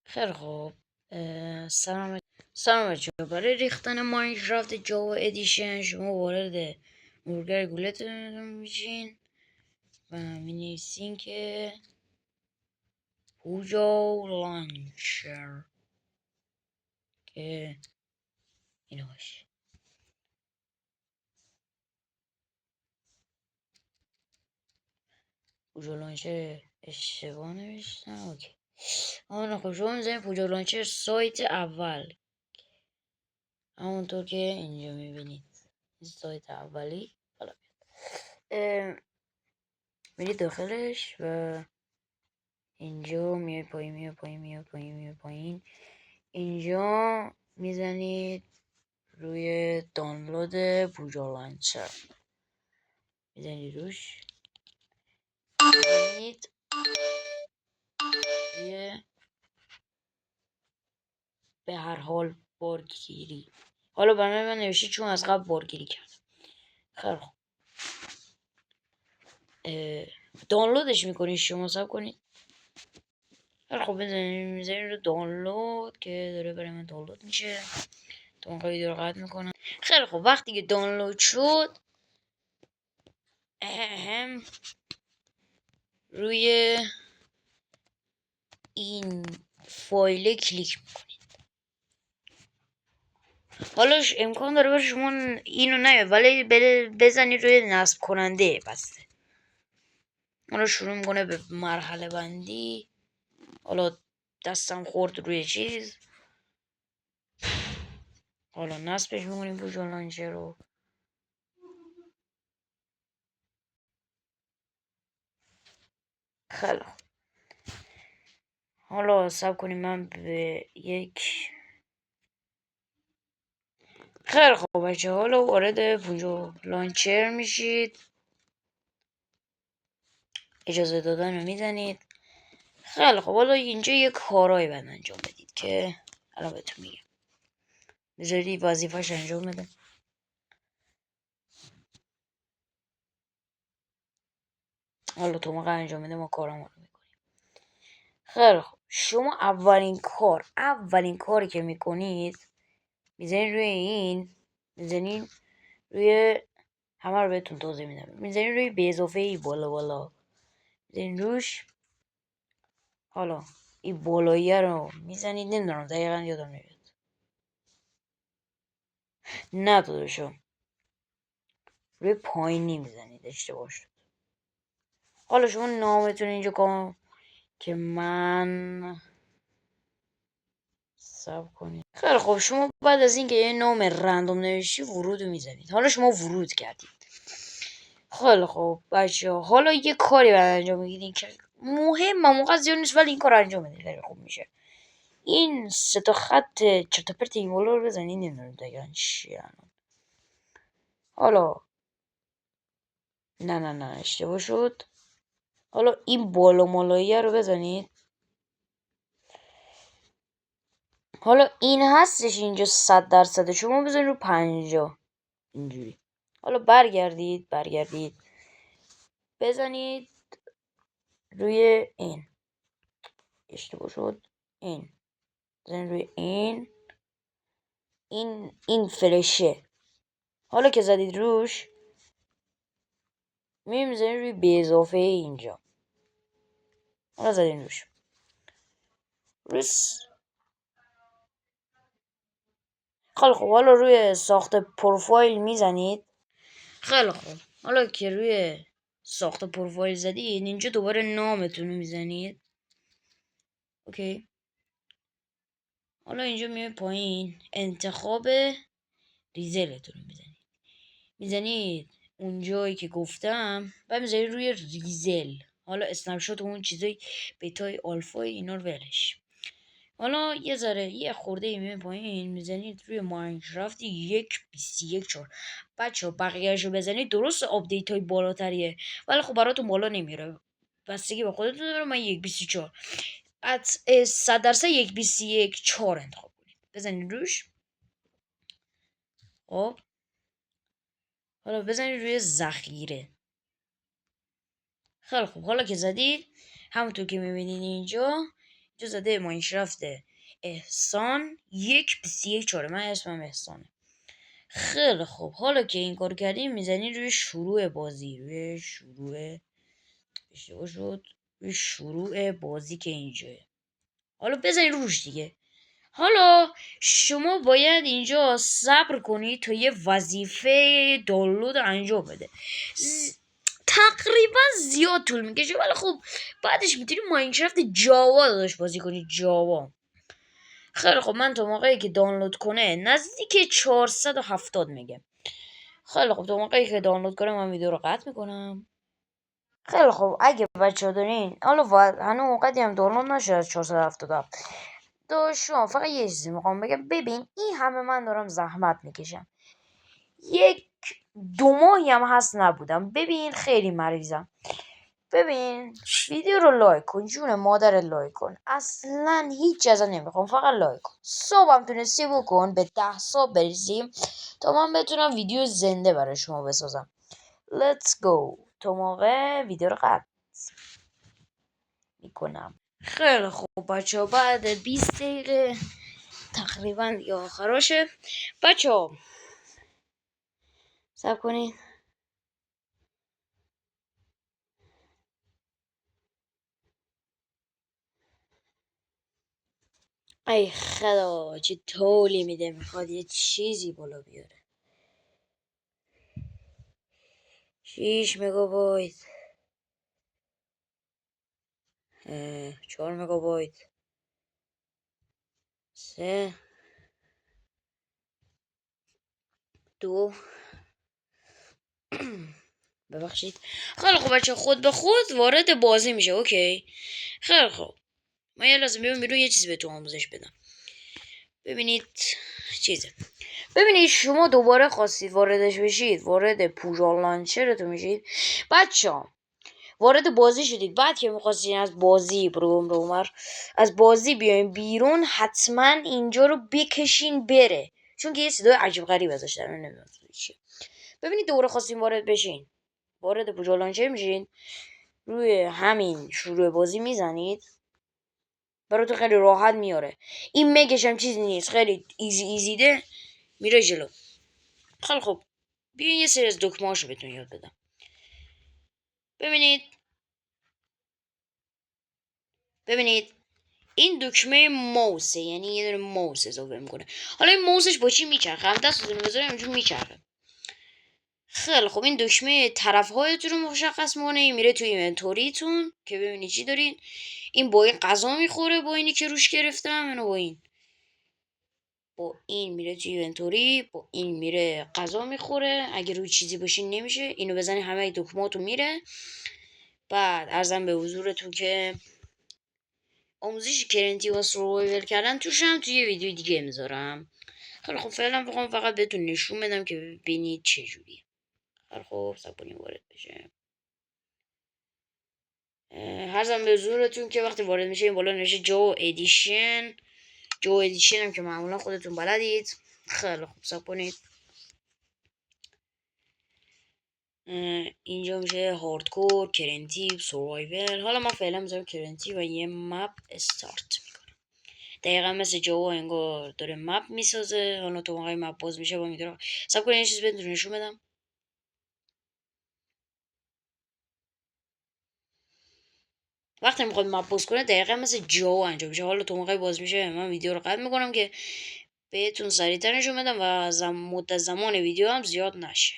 خیلی خوب. سلام بچه ها. برای ریختن ماینکرافت جاوا ادیشن شما وارد مرورگر گولتون میشین و مینویسین که پوجو لانچر که اینو باشه. پوجو لانچر اشتباه نوشتم. اوکی. خب شما میزنید پوجو لانچر سایت اول، همونطور که اینجا میبینید این سایت اولی. حالا میرید داخلش و اینجا میای پایین. اینجا میزنید روی دانلود پوجو لانچر، میزنید روش، میزنید روی به هر حال بارگیری. حالا برای من نوشته چون از قبل بارگیری کردم. خیلی خوب. دانلودش میکنید شما، صبر کنید. خیلی خوب. میزنید رو دانلود که داره برای من دانلود میشه. تو خیلی داره قطع میکنم. خیلی خوب. وقتی که دانلود شد روی این فایل کلیک میکنید. حالا امکان داره برای شما اینو نیاد، ولی بزنید روی نصب کننده بسته. حالا شروع میکنه به مرحله بندی. حالا دستم خورد روی چیز، حالا نصبش میکنیم پوجو لانچر رو. خیلی حالا صبر کنیم من به یک. خیلی خوب بچه، حالا وارد پوجو لانچر میشید، اجازه دادن رو میزنید. خیلی خوب. حالا اینجا یک کارایی باید انجام بدید که الان بهتون میگم. بذارید وظیفه‌اش انجام بده. حالا تو موقع انجام بده ما کارمون رو میکنیم. خیلی خوب. شما اولین کاری که میکنید میزنید روی این، میزنید روی همه رو بهتون توضیح میدم. میزنید روی به اضافه ای بالا میزنید روش. حالا این بالایی رو میزنید. نمیدونم دقیقا یادم نمیاد. نه داداشم، روی پایینی میزنید، اشتباه شد. حالا شما نامتون اینجا کن که من ساب کنید. خیلی خوب. شما بعد از اینکه یه نام رندوم نوشتی ورود رو میزنید. حالا شما ورود کردید. خیلی خوب بچه ها، حالا یه کاری باید انجام بگیرید که مهم موقع زیاد نیست، ولی این کار انجام بدید خیلی خوب میشه. این 3 تا خط چرت و پرت این بالا رو بزنید. نمیدونم دقیقاً چیه. حالا نه اشتباه شد. حالا این بالا مالاییه رو بزنید. حالا این هستش اینجا 100%. شما بزنید رو 50 اینجوری. حالا برگردید بزنید روی این. اشتباه شد. این بزنید روی این فلشه. حالا که زدید روش میزنید روی به اضافه اینجا. حالا زدید روش. خیلی خوب. حالا روی ساخت پروفایل میزنید. خیلی خوب. حالا که روی ساخت پروفایل زدید اینجا دوباره نامتون رو میزنید. اوکی. حالا اینجا میاد پایین انتخاب ریزلتون رو میزنید اون جایی که گفتم و میزنید روی ریزل. حالا اسنپ شات اون چیزای بتای آلفای اینا رو ولش. حالا یه خورده میاد پایین میزنید روی ماینکرافت 1.21.4. بچه‌ها بقیه‌اش رو بزنید. درست آپدیت های بالاتریه ولی خب براتون بالا نمیره، بستگی به خودتون داره. من 1.24 از 100% 1.21.4 انتخاب کنید، بزنید روش. خب حالا بزنید روی ذخیره. خیلی خوب. حالا که زدید همونطور که میبینید اینجا اینجا زده ماینکرافت احسان 1:31. من اسمم احسانه. خیلی خوب، حالا که این کار کردیم میزنی روی شروع بازی. روی شروع اشتباه شد، روی شروع بازی که اینجاه. حالا بزنید روش دیگه. حالا شما باید اینجا صبر کنید تا یه وظیفه دانلود انجام بده. تقریبا زیاد طول میکشه، ولی خب بعدش میتونی ماینکرافت جاوا داشت بازی کنی. جاوا. خیلی خب، من تا موقعی که دانلود کنه نزدیک 470 میگه. خیلی خب، تا موقعی که دانلود کنه من ویدیو رو قطع میکنم. خیلی خب، اگه بچه ها دارین حالا هنو موقعی هم دانلود نشده از 477 شما فقط یه چیزی میخوام بگم. ببین این همه من دارم زحمت میکشم، 1-2 ماهی هم هست نبودم. ببین خیلی مریضم. ببین ویدیو رو لایک کن، جون مادر لایک کن. اصلا هیچ ازا نمیخوام، فقط لایک کن. صبحم تونستی بکن به 10 صبح برسیم تا من بتونم ویدیو زنده برای شما بسازم. Let's go. تا موقع ویدیو رو قطع میکنم. خیلی خوب بچه ها، بعد 20 دقیقه تقریبا دیگه آخراشه. بچه ها صبر کنین. ای خدا چه طولی میده، میخواد یه چیزی بالا بیاره. 6 مگابایت، 4 مگابایت، 3، 2. ببخشید. خیلی خوب بچه، خود به خود وارد بازی میشه. اوکی. خیلی خوب، من یه لازم بیرون یه چیزی بهتون آموزش بدم. ببینید چیزه. ببینید شما دوباره خواستید واردش بشید، وارد پوژال لانچرتون میشید. بچه ها وارد بازی شدید، بعد که میخواستین از بازی از بازی بیاین بیرون، حتما اینجا رو بکشین بره، چون که یه صدای عجیب غریب ازش در نمیاد چیه. ببینید دوباره خواستین وارد بشین، وارد پوژال لانچر میشین، روی همین شروع بازی میزنید، براتون خیلی راحت میاره. این مگش هم چیزی نیست، خیلی ایزیده میره جلو. خیلی خوب، بیاین یه سری از دکمه‌هاشو بهتون یاد بدم. ببینید این دکمه ماوسه، یعنی یه دونه ماوس اضافه میکنه. حالا این ماوسش با چی میچرخه؟ هم دستتون بذاریم اینجور میچرخه. خیلی خب، این دکمه طرف هایتون رو مشخص میکنه، میره توی اینونتوریتون که ببینید چی دارین. این با این غذا میخوره، با اینی که روش گرفتم. اینو با این میره توی اینونتوری، با این میره غذا میخوره. اگه روی چیزی باشین نمیشه. اینو بزنی همه دکمهاتون میره. بعد ارزم به حضورتون که آموزش کرنتی و سروایول کردن توش هم توی ویدیو دیگه میذارم. خیلی خب، فعلا بخوام فقط بهتون نشون بدم که ببینید چه جوریه. خیلی خب، صبونی وارد بشه. هرزم به حضورتون که وقتی وارد میشه این بالا نوشته جو ادیشن. جو ادیشن هم که معمولا خودتون بلدید. خیلی خوب، صبونید. اینجا میشه هاردکور، کرنتی، سروایول. حالا ما فعلا میذارم کرنتی و یه مپ استارت میکنم. دقیقا مثل جوا انگار داره مپ میسازه. حالا تو موقعی مپ باز میشه با میدونم. صبر کنید یه چیز بهتون نشون بدم. وقتی میخواد مپ باز کنه دقیقا مثل جوا انجام میشه. حالا تو موقعی باز میشه من ویدیو رو قطع میکنم که بهتون سریعتر نشون بدم و مدت زمان ویدیو هم زیاد نشه.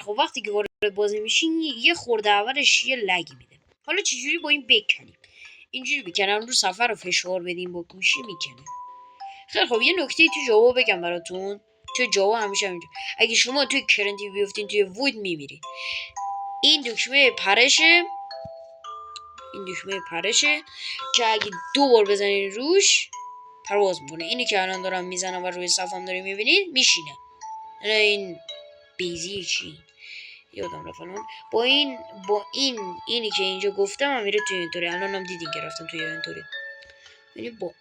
خب وقتی که وارد بازی میشین یه خورده اولش یه لگی میده. حالا چجوری با این بکنیم؟ اینجوری بکنم رو صفحه رو فشار بدیم با گوشی میکنه. خیلی خب، یه نکته تو جاوا بگم براتون. تو جاوا همیشه اینجا اگه شما توی کرنتی بیفتین توی وید میمیرید. این دکمه پرشه که اگه 2 بار بزنین روش پرواز میکنه. اینی که الان دارم میزنم و روی صفم داریم میبینید میشینه. این بیزی چی یادم رفت الان. با اینی که اینجا گفتم هم میره توی اینطوری. الان هم دیدین که رفتم توی اینطوری. یعنی با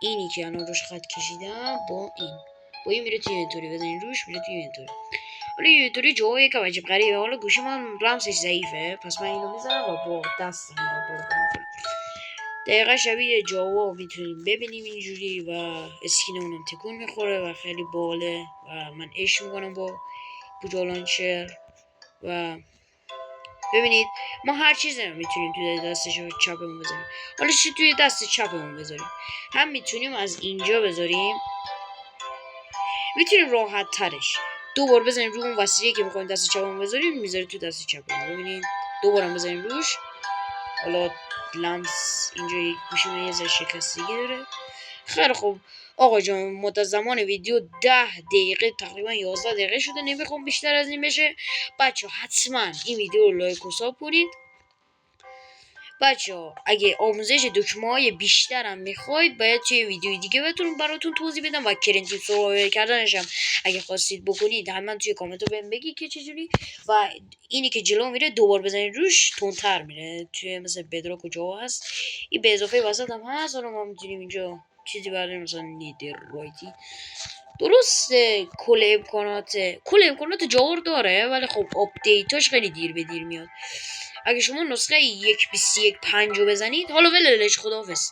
اینی که الان روش خط کشیدم، با این میره توی اینطوری. بزنین روش میره توی اینطوری. حالا اینطوری جوه یکم عجیب غریبه. حالا گوشی من رمزش ضعیفه، پس من اینو میزنم و با دست میکنم. دقیقا شبیه جاوا میتونیم ببینیم اینجوری و اسکین اونم تکون میخوره و خیلی باله و من عشق میکنم با بوجا لانچر. و ببینید ما هر چیزی هم میتونیم توی دست چپمون بذاریم. حالا چی توی دست چپمون بذاریم؟ هم میتونیم از اینجا بذاریم، میتونیم راحت ترش دوبار بزنیم روی اون وسیله که میخوایم دست چپمون بذاریم، میذاریم تو دست چپمون. ببینید دوباره بزنیم روش. حالا لمس اینجا یک گوشه یه ذره شکستگی داره. خیلی خوب آقا جان، مدت زمان ویدیو 10 دقیقه تقریبا 11 دقیقه شده، نمیخوام بیشتر از این بشه. بچه حتما این ویدیو رو لایک و ساب کنید. بچه ها اگه آموزش دکمه بیشتر هم میخواید باید توی ویدیوی دیگه براتون توضیح بدم و کرنتیو سروایور کردنش هم اگه خواستید بکنید حتما توی کامنت رو بهم بگید که چجوری. و اینی که جلو میره دوبار بزنید روش تندتر میره، توی مثل بدراک و جاوا هست. این به اضافه وسط هم هست. حالا ما میتونیم اینجا چیزی برداریم مثلا نیدرایتی. درسته کل امکانات جاور داره ولی خب آپدیتاش خیلی دیر به دیر میاد. اگه شما نسخه 1.21.5 رو بزنید، حالا ولش خداحافظ.